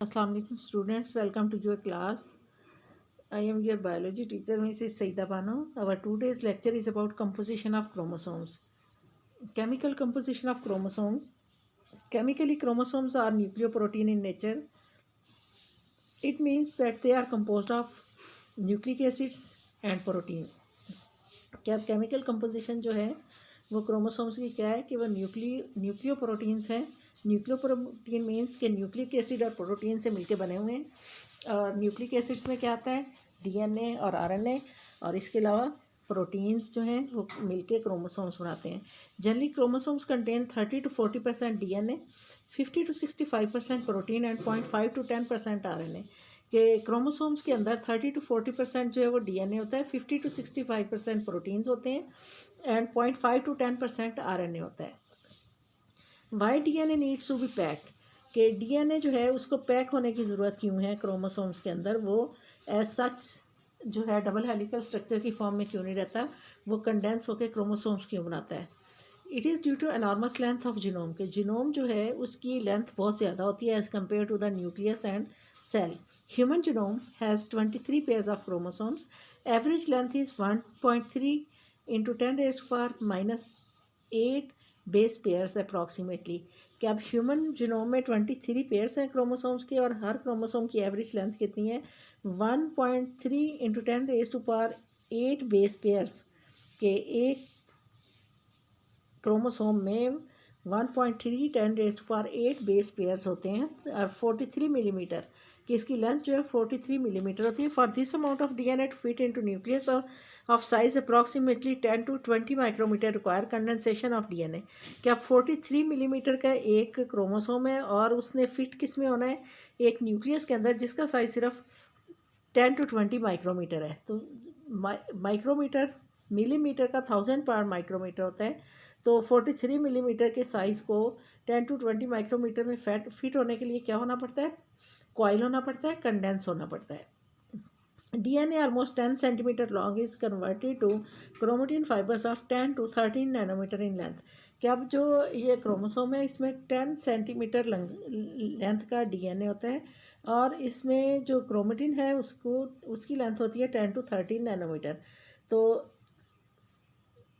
Assalamu alaikum students, welcome to your class. I am your biology teacher, Mrs. Saida Bano. Our today's lecture is about composition of chromosomes. Chemical composition of chromosomes. Chemically, chromosomes are nucleoprotein in nature. It means that they are composed of nucleic acids and protein. क्या chemical composition जो है वो chromosomes की क्या है कि वो nucleoproteins हैं. न्यूक्लियोप्रोटीन मीन्स के न्यूक्लिक एसिड और प्रोटीन से मिलके बने हुए हैं. और न्यूक्लिक एसिड्स में क्या आता है, डीएनए और आरएनए, और इसके अलावा प्रोटीन्स जो हैं वो मिलके क्रोमोसोम्स बनाते हैं. Generally chromosomes contain 30 to 40% DNA, 50 to 65% protein and 0.5 to 10% RNA. कि क्रोमोसोम्स के अंदर 30 to 40% जो है वो डीएनए होता है, 50 to 65% प्रोटीन्स होते हैं एंड 0.5 to 10% आरएनए होता है. Why DNA needs to be pack, कि डीएनए जो है उसको पैक होने की ज़रूरत क्यों है क्रोमोसोम्स के अंदर, वो एज सच जो है डबल हेलिकल स्ट्रक्चर की फॉर्म में क्यों नहीं रहता, वो कंडेंस होकर क्रोमोसोम्स क्यों बनाता है. It is due to enormous length of genome, के जीनोम जो है उसकी लेंथ बहुत ज़्यादा होती है as compare to the nucleus and cell. Human genome has 23 pairs of chromosomes. Average length is 1.3 into 10⁻⁸ base pairs approximately. कि अब ह्यूमन जीनोम में 23 पेयर्स हैं क्रोमोसोम्स के, और हर क्रोमोसोम की एवरेज लेंथ कितनी है, 1.3 इंटू 10⁸ बेस पेयर्स. के एक क्रोमोसोम में 1.3 10⁸ बेस पेयर्स होते हैं और 43 मिलीमीटर कि इसकी लेंथ जो है 43 मिलीमीटर होती है. For this amount of DNA to fit into nucleus of size approximately 10 to 20 micrometre require condensation of DNA. क्या 43 मिलीमीटर का एक क्रोमोसोम है और उसने फिट किस में होना है, एक न्यूक्लियस के अंदर जिसका साइज सिर्फ 10 to 20 माइक्रोमीटर है. तो माइक्रोमीटर मिलीमीटर का 1000 पावर माइक्रोमीटर होता है. तो 43 मिलीमीटर के साइज़ को 10 to 20 माइक्रोमीटर में फिट होने के लिए क्या होना पड़ता है, कॉइल होना पड़ता है, कंडेंस होना पड़ता है. DNA almost 10 centimetre long is converted to chromatin fibres of 10 to 13 nanometre in length. कि अब जो ये क्रोमोसोम है इसमें 10 सेंटीमीटर लेंथ का डीएनए होता है, और इसमें जो क्रोमेटिन है उसकी लेंथ होती है 10 to 13 नैनोमीटर. तो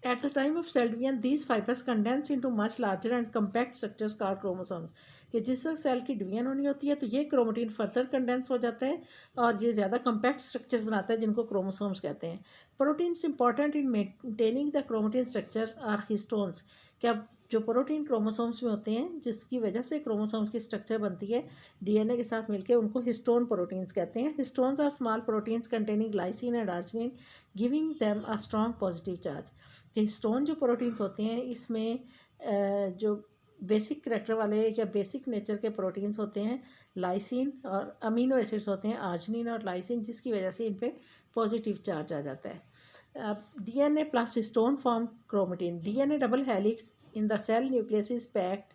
at the time of cell division, these fibers condense into much larger and compact structures called chromosomes. कि जिस वक्त सेल की डिवीजन होनी होती है तो ये क्रोमेटिन फर्दर कंडेंस हो जाता है और ये ज़्यादा कम्पैक्ट स्ट्रक्चर्स बनाता है जिनको क्रोमोसोम्स कहते हैं. Proteins important in maintaining the chromatin structure are histones. क्या जो प्रोटीन क्रोमोसोम्स में होते हैं जिसकी वजह से क्रोमोसोम्स की स्ट्रक्चर बनती है डीएनए के साथ मिलकर, उनको हिस्टोन प्रोटीन्स कहते हैं. Histones are small proteins containing glycine and arginine giving them a strong positive charge. Histone जो प्रोटीन्स होते हैं इसमें जो बेसिक करेक्टर वाले या बेसिक नेचर के प्रोटीन्स होते हैं, लाइसिन और अमीनो एसिड्स होते हैं, आर्जिनिन और लाइसिन, जिसकी वजह से इन पे पॉजिटिव चार्ज आ जाता है. DNA plus histone form chromatin. DNA double helix in the cell nucleus is packed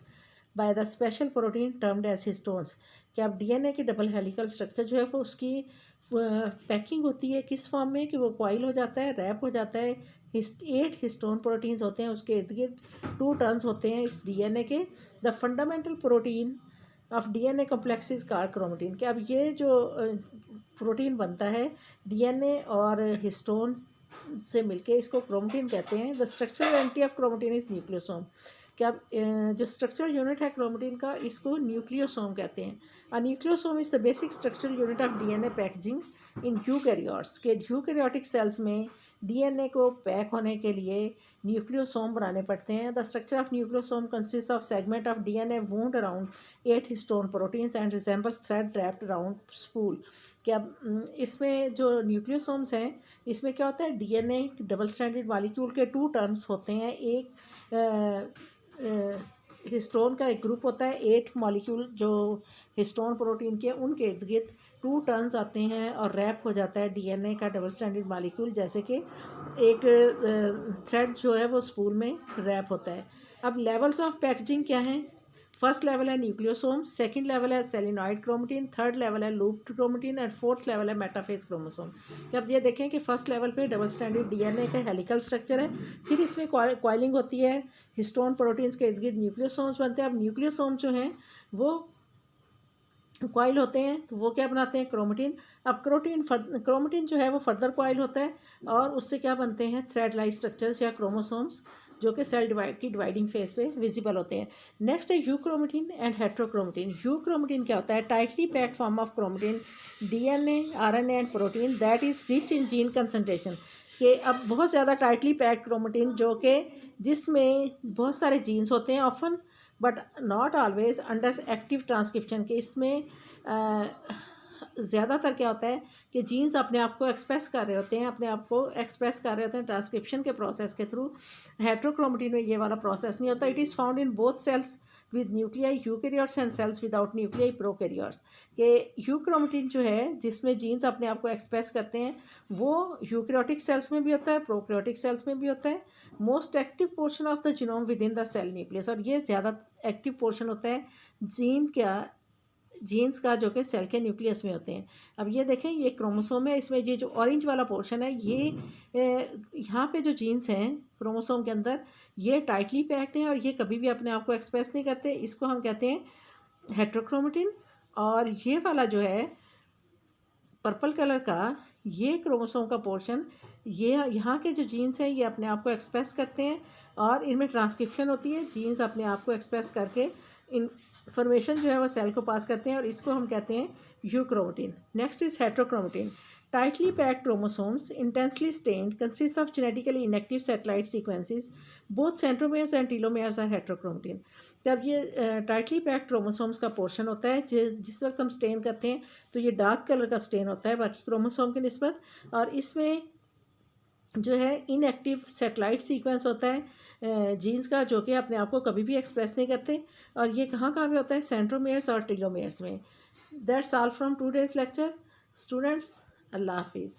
by the special protein termed as histones. कि अब डीएनए के डबल हेलिकल स्ट्रक्चर जो है वो उसकी पैकिंग होती है किस फॉर्म में कि वो कॉइल हो जाता है, रैप हो जाता है. 8 हिस्टोन प्रोटीन्स होते हैं, उसके इर्द गिर्द 2 टर्न्स होते हैं इस डीएनए के. The fundamental protein of DNA complex is called chromatin. कि अब ये जो प्रोटीन बनता है डीएनए और हिस्टोन से मिलके इसको क्रोमेटिन कहते हैं. The structural unit of chromatin is nucleosome. क्या जो स्ट्रक्चरल यूनिट है क्रोमेटिन का इसको न्यूक्लियोसोम कहते हैं. A nucleosome is the basic structural unit of DNA packaging in eukaryotes. के यूकैरियोटिक सेल्स में डीएनए को पैक होने के लिए न्यूक्लियोसोम बनाने पड़ते हैं. The structure of nucleosome consist of segment of DNA wound around 8 histone proteins and resembles thread wrapped around spool. क्या इसमें जो न्यूक्लियोसोम्स हैं इसमें क्या होता है, डीएनए डबल स्ट्रैंडेड मॉलिक्यूल के 2 टर्न्स होते हैं. एक हिस्टोन का एक ग्रुप होता है, 8 मॉलिक्यूल जो हिस्टोन प्रोटीन के, उनके इर्द गिर्द 2 टर्न्स आते हैं और रैप हो जाता है डीएनए का डबल स्ट्रैंडेड मॉलिक्यूल, जैसे कि एक थ्रेड जो है वो स्पूल में रैप होता है. अब लेवल्स ऑफ पैकेजिंग क्या हैं. फर्स्ट लेवल है न्यूक्लियोसोम, सेकंड लेवल है सेलिनॉइड क्रोमेटिन, थर्ड लेवल है looped chromatin and fourth level है मेटाफेज क्रोमोसोम. कि अब ये देखें कि फर्स्ट लेवल पे डबल स्ट्रैंडेड डीएनए का हेलिकल स्ट्रक्चर है, फिर इसमें कॉइलिंग होती है, हिस्टोन प्रोटीन्स के इर्द गिर्द न्यूक्लियोसोम्स बनते हैं. अब न्यूक्लियोसोम जो हैं वो कॉइल होते हैं तो वो क्या बनाते हैं, क्रोमेटिन। अब क्रोमेटिन जो है वो फर्दर कॉइल होता है और उससे क्या बनते हैं, थ्रेड लाइक स्ट्रक्चर्स या क्रोमोसोम्स, जो कि सेल डिवाइडिंग फेज पे विजिबल होते हैं। नेक्स्ट है यूक्रोमेटिन एंड हेट्रोक्रोमेटिन। यूक्रोमेटिन क्या होता है, tightly packed form of chromatin, DNA, RNA and protein that is rich in gene concentration. कि अब बहुत ज़्यादा टाइटली पैक्ड क्रोमेटिन जो कि जिसमें बहुत सारे जीन्स होते हैं often but not always under active transcription के। इसमें ज़्यादातर क्या होता है कि जीन्स अपने आप को एक्सप्रेस कर रहे होते हैं, अपने आप को एक्सप्रेस कर रहे होते हैं ट्रांसक्रिप्शन के प्रोसेस के थ्रू। हेट्रोक्रोमेटिन में ये वाला प्रोसेस नहीं होता। It is found in both cells with nuclei eukaryotes and cells without nuclei prokaryotes. के यूक्रोमेटिन जो है जिसमें जीन्स अपने आप को एक्सप्रेस करते हैं वो यूकैरियोटिक सेल्स में भी होता है, प्रोकैरियोटिक सेल्स में भी होता है। Most active portion of the genome within the cell nucleus, और ये ज़्यादा एक्टिव पोर्शन होता है जीन्स का जो कि सेल के न्यूक्लियस में होते हैं। अब ये देखें, ये क्रोमोसोम है, इसमें ये जो ऑरेंज वाला पोर्शन है ये यहाँ पे जो जीन्स हैं क्रोमोसोम के अंदर ये टाइटली पैक्ड हैं और ये कभी भी अपने आप को एक्सप्रेस नहीं करते। इसको हम कहते हैं हेट्रोक्रोमेटिन। और ये वाला जो है पर्पल कलर का ये क्रोमोसोम का पोर्शन, ये यहाँ के जो जीन्स हैं ये अपने आप को एक्सप्रेस करते हैं और इनमें ट्रांसक्रिप्शन होती है। जीन्स अपने आप को एक्सप्रेस करके इंफॉर्मेशन जो है वो सेल को पास करते हैं और इसको हम कहते हैं euchromatin. Next is heterochromatin. Tightly packed chromosomes intensely stained consist of genetically inactive satellite sequences both centromeres and telomeres are heterochromatin. जब ये टाइटली पैक्ड क्रोमोसोम्स का पोर्शन होता है जिस वक्त हम स्टेन करते हैं तो ये डार्क कलर का स्टेन होता है बाकी क्रोमोसोम की निस्बत, और इसमें जो है इनएक्टिव सैटेलाइट सीक्वेंस होता है जीन्स का जो कि अपने आप को कभी भी एक्सप्रेस नहीं करते। और ये कहाँ कहाँ पे होता है, सेंट्रोमेयर्स और टीलोमेयर्स में। That's all from today's lecture students. अल्लाह हाफिज़।